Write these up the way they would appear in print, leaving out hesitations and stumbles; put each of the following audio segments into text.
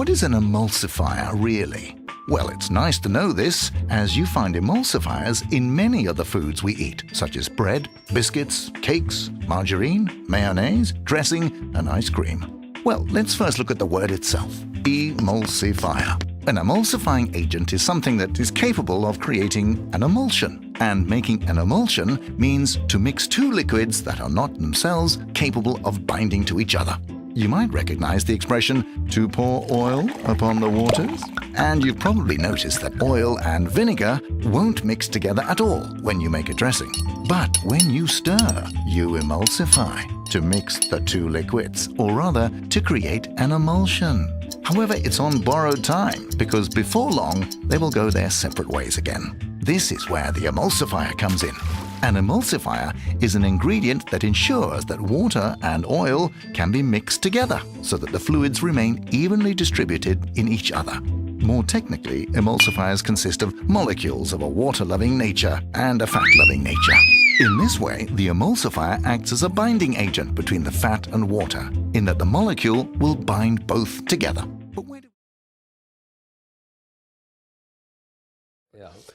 what is an emulsifier really? Well, it's nice to know this, as you find emulsifiers in many of the foods we eat, such as bread, biscuits, cakes, margarine, mayonnaise, dressing, and ice cream. Well, let's first look at the word itself, emulsifier. An emulsifying agent is something that is capable of creating an emulsion. And making an emulsion means to mix two liquids that are not themselves capable of binding to each other. You might recognize the expression, to pour oil upon the waters. And you've probably noticed that oil and vinegar won't mix together at all when you make a dressing. But when you stir, you emulsify to mix the two liquids, or rather, to create an emulsion. However, it's on borrowed time, because before long, they will go their separate ways again. This is where the emulsifier comes in. An emulsifier is an ingredient that ensures that water and oil can be mixed together so that the fluids remain evenly distributed in each other. More technically, emulsifiers consist of molecules of a water-loving nature and a fat-loving nature. In this way, the emulsifier acts as a binding agent between the fat and water, in that the molecule will bind both together. But where do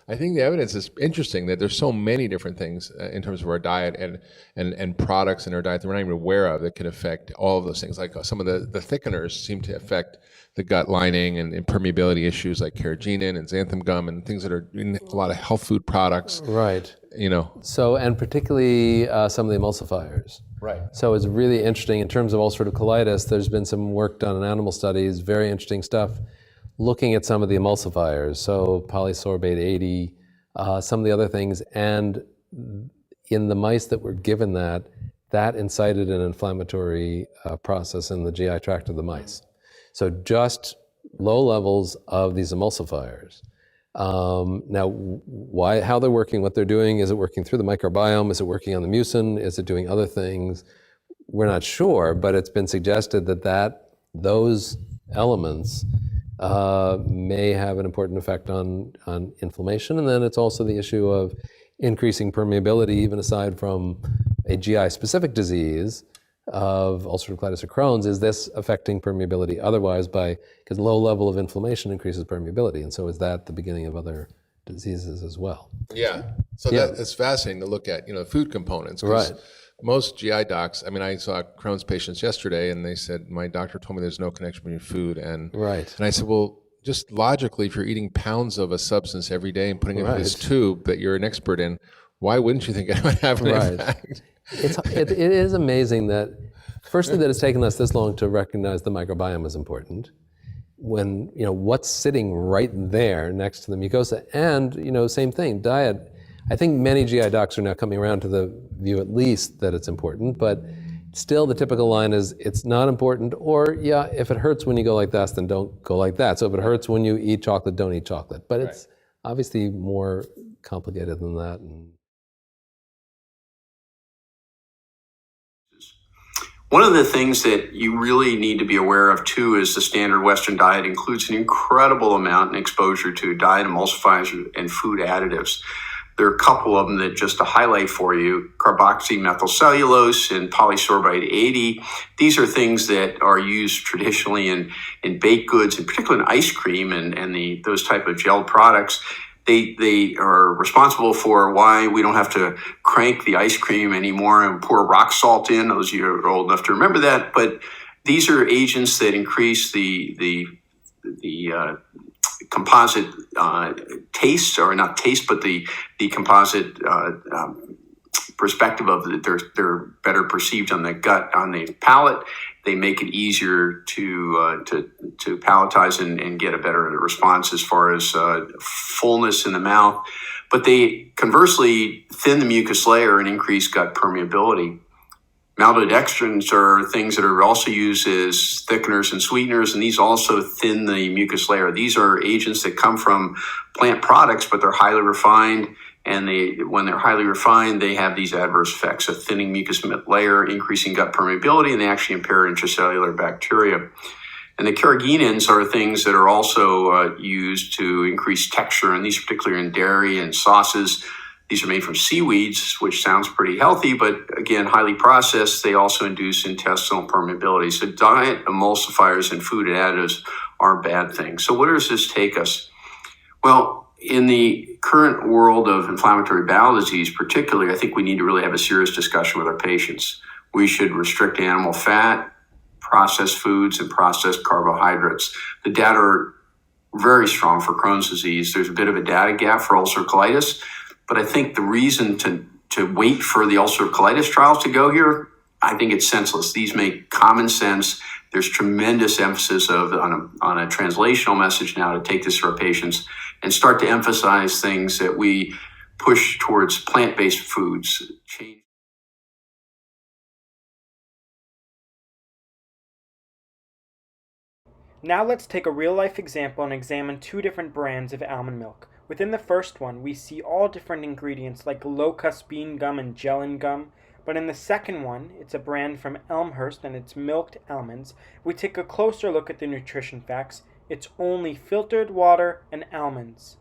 I think the evidence is interesting that there's so many different things in terms of our diet and products in our diet that we're not even aware of that can affect all of those things. Like some of the thickeners seem to affect the gut lining and permeability issues like carrageenan and xanthan gum and things that are in a lot of health food products. Right. You know. So, and particularly some of the emulsifiers. Right. So it's really interesting in terms of ulcerative colitis. There's been some work done in animal studies, very interesting stuff, looking at some of the emulsifiers, so polysorbate 80, some of the other things, and in the mice that were given that incited an inflammatory process in the GI tract of the mice. So just low levels of these emulsifiers. Now, how they're working, what they're doing, is it working through the microbiome, is it working on the mucin, is it doing other things? We're not sure, but it's been suggested that those elements may have an important effect on inflammation. And then it's also the issue of increasing permeability, even aside from a GI-specific disease of ulcerative colitis or Crohn's. Is this affecting permeability otherwise because low level of inflammation increases permeability? And so is that the beginning of other diseases as well? Yeah. So that's fascinating to look at, food components. Right. Most GI docs, I saw Crohn's patients yesterday and they said, my doctor told me there's no connection between food and... Right. And I said, well, just logically, if you're eating pounds of a substance every day and putting it in this tube that you're an expert in, why wouldn't you think it would have an impact? It is amazing that, firstly, that it's taken us this long to recognize the microbiome is important. When, what's sitting right there next to the mucosa, and, same thing, diet. I think many GI docs are now coming around to the view at least that it's important, but still the typical line is it's not important, or if it hurts when you go like this, then don't go like that. So if it hurts when you eat chocolate, don't eat chocolate. But it's obviously more complicated than that. One of the things that you really need to be aware of too is the standard Western diet includes an incredible amount in exposure to diet emulsifiers and food additives. There are a couple of them that just to highlight for you, carboxymethylcellulose and polysorbate 80. These are things that are used traditionally in baked goods, and particularly in ice cream and those type of gel products. They are responsible for why we don't have to crank the ice cream anymore and pour rock salt in. Those of you are old enough to remember that. But these are agents that increase the composite taste, or not taste, but the composite perspective of they're better perceived on the gut, on the palate. They make it easier to palletize and get a better response as far as fullness in the mouth. But they conversely thin the mucus layer and increase gut permeability. Maltodextrins are things that are also used as thickeners and sweeteners, and these also thin the mucus layer. These are agents that come from plant products, but they're highly refined, and when they're highly refined, they have these adverse effects of thinning mucus layer, increasing gut permeability, and they actually impair intracellular bacteria. And the carrageenans are things that are also used to increase texture, and these are particularly in dairy and sauces. These are made from seaweeds, which sounds pretty healthy, but again, highly processed. They also induce intestinal permeability. So diet emulsifiers and food additives are bad things. So where does this take us? Well, in the current world of inflammatory bowel disease, particularly, I think we need to really have a serious discussion with our patients. We should restrict animal fat, processed foods, and processed carbohydrates. The data are very strong for Crohn's disease. There's a bit of a data gap for ulcerative colitis, but I think the reason to wait for the ulcerative colitis trials to go here, I think it's senseless. These make common sense. There's tremendous emphasis on a translational message now to take this to our patients and start to emphasize things that we push towards plant-based foods. Change. Now let's take a real-life example and examine two different brands of almond milk. Within the first one, we see all different ingredients like locust bean gum and gellan gum, but in the second one, it's a brand from Elmhurst and it's milked almonds. We take a closer look at the nutrition facts. It's only filtered water and almonds.